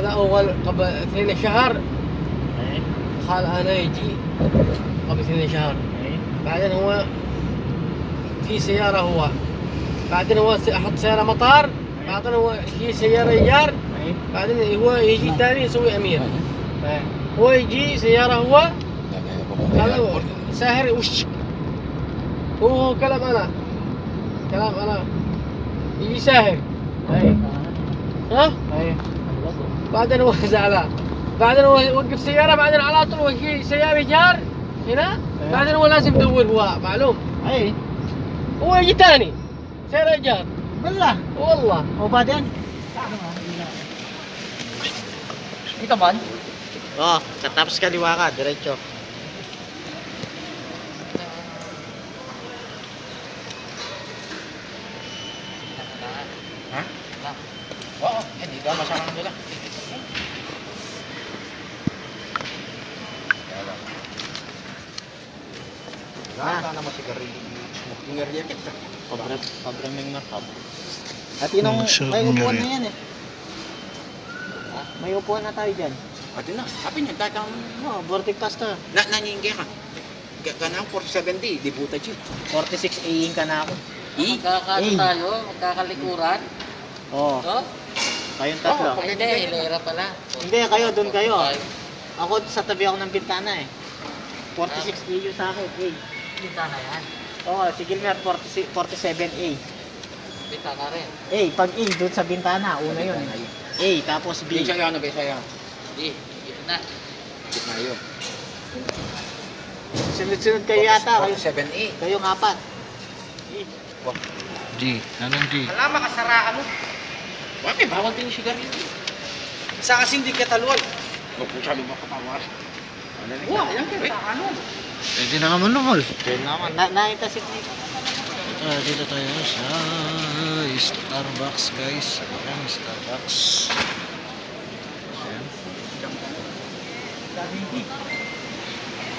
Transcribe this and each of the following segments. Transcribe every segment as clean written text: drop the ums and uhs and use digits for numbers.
قال أول قبل 2 شهر قال أنا يجي قبل 2 شهر. بعدين هو في سيارة هو، بعدين هو أحط سيارة مطار، بعدين هو يجي سيارة إيجار، بعدين هو يجي تاني يسوي أمير. هو يجي سيارة هو قال ساهر وش هو كلام أنا يجي ساهر. ها؟ بعدين هو زعلان، بعدين هو يوقف سيارة، بعدين على طول هو يجي سيارة إيجار هنا، بعدين هو لازم يدور هو معلوم. هو يجي تاني سيارة إيجار. والله. وبعدين kita ban? Oh, katapos kaliwa ka, diretso. Ha? Oo, hindi ka masarang nila. Wala na masigarilyo. Smoking area kita. Sobrang ng nakab. At inong may upuan na yan eh. May upuan na tayo dyan. Ito na, sabi niya, datang Vortic Pastor. naningge ka. Ganang 470, di buta siya. 46A ka na ako. Magkakaano tayo, magkakalikuran. Oo. No? Kayong tatlo. Hindi, hilera pala. Hindi, kayo, doon kayo. Ako sa tabi ako ng bintana eh. 46A yung sa akin. Bintana yan. Oo, si Gilmer 47A. Bintana rin. A, pag A, doon sa bintana, una yun. A, tapos B. Yung sa'yo, ano ba sa'yo? Hindi, yun na. Gitna yun. Sunod-sunod kayo yata. 47A. Kayong apat. G. Anong G? Alam, makasaraan mo. Bakit? Bawal din yung sigarilyo. Sa kasi hindi kataluan. Huwag po sabi mo kapawar. Wow, yan ka. Ano? Pwede na naman lumol. Kaya naman. Nakita si Nick. Dito tayo sa Starbucks, guys. Ayan, Starbucks. Ayan.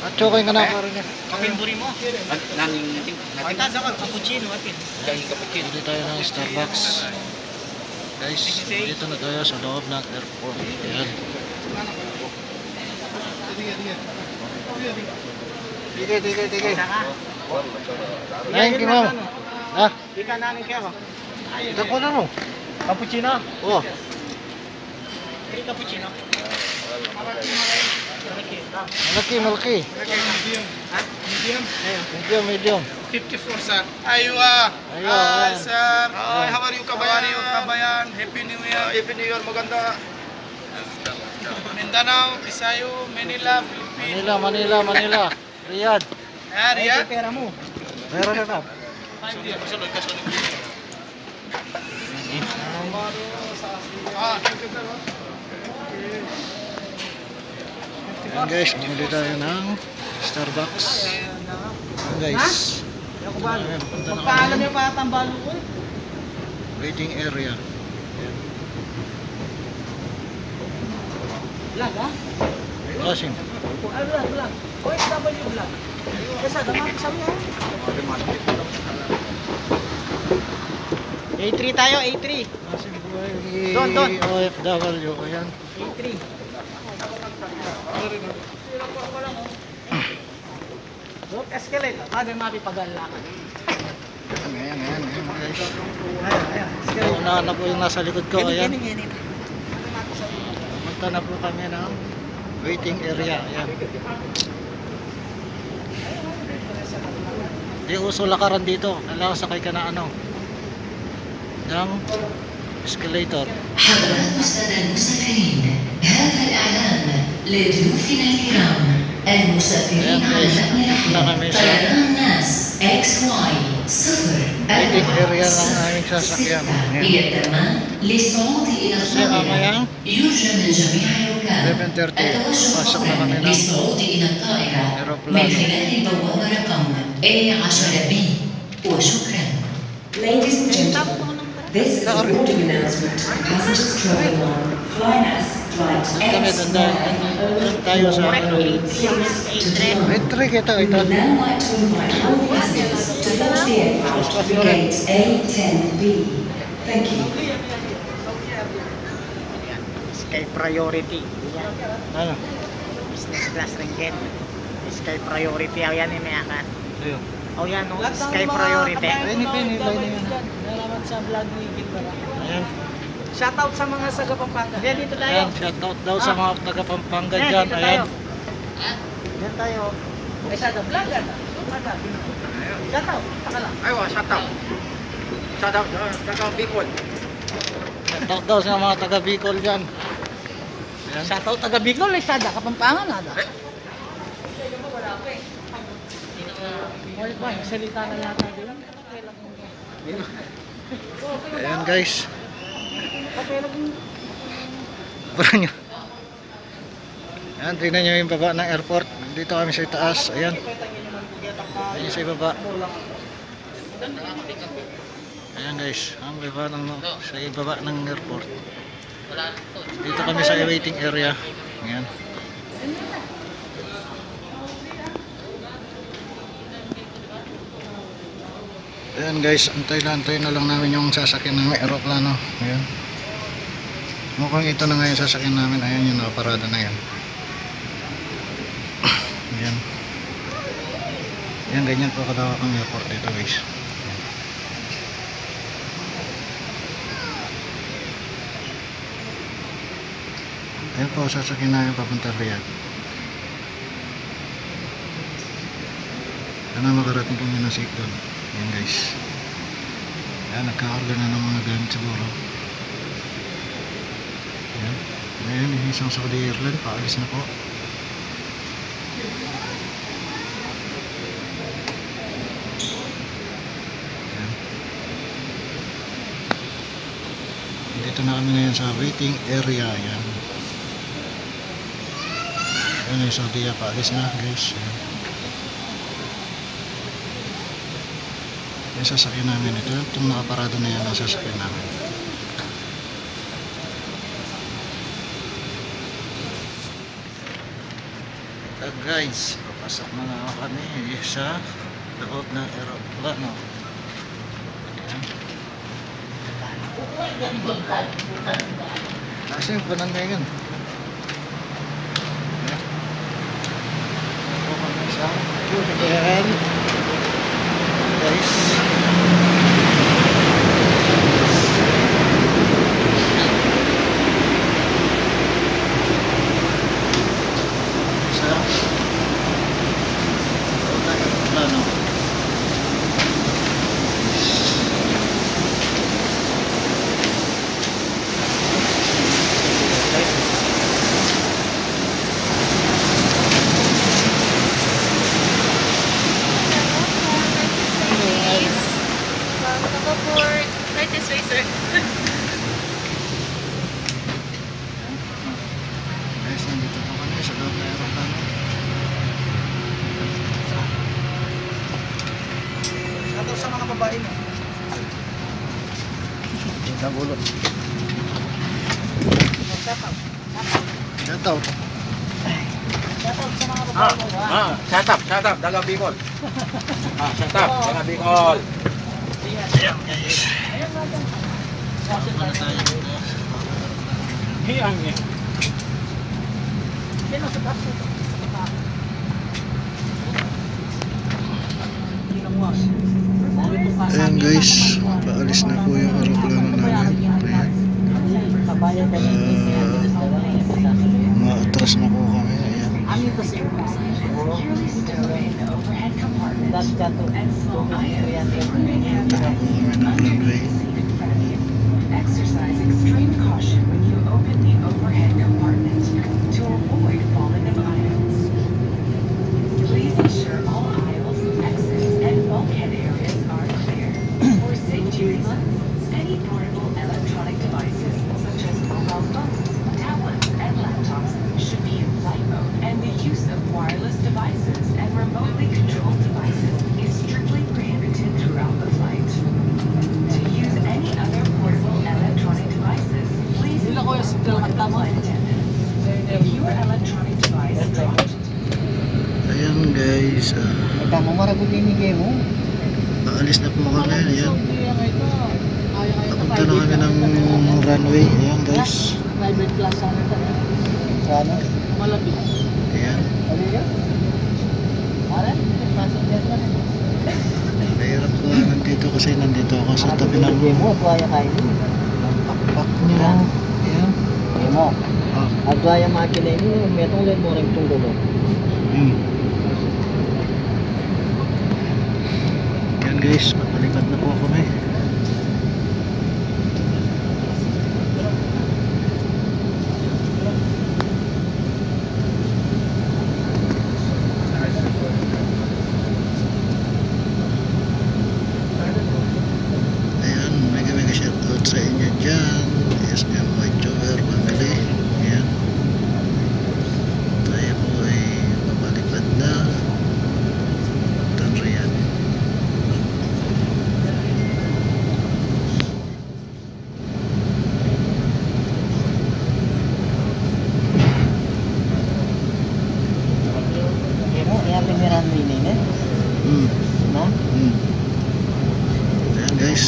At okay ka na parang yan. Kapimburi mo. Naning natin. Kita sa cappuccino atin. Dito tayo ng Starbucks. Guys, dito na tayo sa loob ng airport. Ayan. Tige. Thank you, ma'am. Ha? Di ka namin kaya ba? Ito ko na mo. Cappuccino? Oh. 3 cappuccino. Malaki. Ha? Medium. 54 sir. Aywa. Aywa. Sir. Hi, How are you kabayan? Happy New Year. Happy New Year, maganda. Mindanao, Visayo, Manila, Philippines. Manila. Riyadh. Area. Pera mo. Meron na na. Sunod ka. Ayan guys, bumili tayo ng Starbucks. Ayan guys. Ayan, punta na Magpaalam kami. yung patambalo ko. Waiting area. Vlog ha? Kasing. Vlog. Oy, W vlog. Kasi dapat sa mo. A3 tayo, A3. Kasing buhay. Doon. OFW. Ayan. A3. Don't escalate. Paano mapipag-alakan? Ayan guys. Ayan. Unahan na po yung nasa likod ko. Ayan. Ganyan. Punta na po kami ng waiting area. Ayan. Di uso lakaran dito. Kailangan sakay ka na ng escalator. حضرة السادة المسافرين، هذا الإعلان لضيوفنا الكرام المسافرين على متن رحلة طيران ناس XY 0 Waiting area lang aming sasakyan. Ayan. هي التمام للصعود إلى Kasi mamaya الطائرة. يرجى من جميع الركاب 11:30. التوجه Pasok na kami فورا ng للصعود إلى الطائرة من aeroplano. خلال البوابة رقم A10B وشكرا. Ladies and gentlemen, this is a boarding announcement. Passengers traveling on Flynas flight Kami doon tayo sa X621. entry kita We ito. would now like to invite all passengers to board the aircraft through gate A10B. Thank you. Sky Priority. Yan. Ano? Business class rin yan. Sky Priority. O yan, may akan. Ayun. O yan, o. Sky Priority. Ay, ni Penny, line na yan. Nalaman sa vlog ni Gilbert. Ayan. Shoutout sa mga saga Pampanga. Diyan dito tayo. Ayan, shoutout daw sa mga taga Pampanga dyan. Dito Ayan. tayo. Diyan tayo. Ay, sa vlog yan. Shoutout. Taka lang. Aywa, shout out. Shout out, taga Bicol. Shoutout daw sa mga taga Bicol dyan. Ayan. Shoutout taga Bicol. Ay, sada. Kapampangan nada. Wala ba? Yung salita na yata din. Ayan guys. Parang nyo. Ayan, tingnan nyo yung baba ng airport. Dito kami sa itaas. Ayan. Ayan sa baba. Ayan guys. Ang baba ng, sa baba ng airport. Dito kami sa waiting area. Ayan. Ayan guys, antay na lang namin yung sasakyan ng aeroplano. Ayan. Mukhang ito na nga yung sasakyan namin. Ayan yung nakaparada na yan. Ayan. Ayan, ganyan po kadawak ang airport dito guys. Ayan po, sasakyan namin papunta Riyadh. Sana makarating kami ng safe doon. Ayan guys. Ayan, nagkakarga na ng mga gamit siguro. Ayan. Ayan, yung isang Saudi Airline. Paalis na po. Ayan. Dito na kami ngayon sa waiting area. Ayan. Ayan yung Saudi. Paalis na guys. Ayan. Yung sasakyan namin ito, itong nakaparado na yan ang sasakyan namin. So guys, papasok na nga kami sa loob ng aeroplano. Nasa yung panan na yun. Ito kami sa QDL. Guys. Guys, nandito po kami sa loob ng aeroplano. Shoutout sa mga babae mo. Kita bulot. Shoutout. Shoutout. Shoutout sa mga babae mo. Shout out, taga Bicol. Shout out, taga Bicol. Ayan guys. Saan na tayo dito? Hiyang niya. Sino sa taas nito? Ayan guys, paalis na po yung aeroplano namin. Ayan. Maatras na po kami. Ayan. Punta na po kami ng runway. Exercise extreme caution when you open the overhead compartment to avoid falling of items. Please ensure all aisles, exits, and bulkhead areas are clear. For safety reasons, any portable electronic devices such as mobile phones, tablets, and laptops should be in flight mode, and the use of wireless devices and remotely controlled devices is strictly prohibited throughout the flight. To use any other portable electronic devices, please inform the flight attendants. If your electronic device dropped, Ayan guys, Tama mo rin binigay mo. paalis na po kami. Ayan. Papunta na kami ng runway. Ayan guys. private class sana tayo. Sana. Malapit. Ayan. Ano yan? Pare, passenger ka na. Mahirap ko nandito kasi nandito ako sa tabi ng Demo, tuwaya kayo. pakpak niya. Ayan. Demo. Ah. At tuwaya makina ini, metong ulit mo rin itong gulo. Yan guys, papalipad na po kami. Ayan, mega shoutout sa inyo dyan. SM White Jover family. Ayan. Tayo po ay papalipad na. Tanrian. Demo, kaya piniran mo ini, Hmm. na? Hmm. Ayan guys.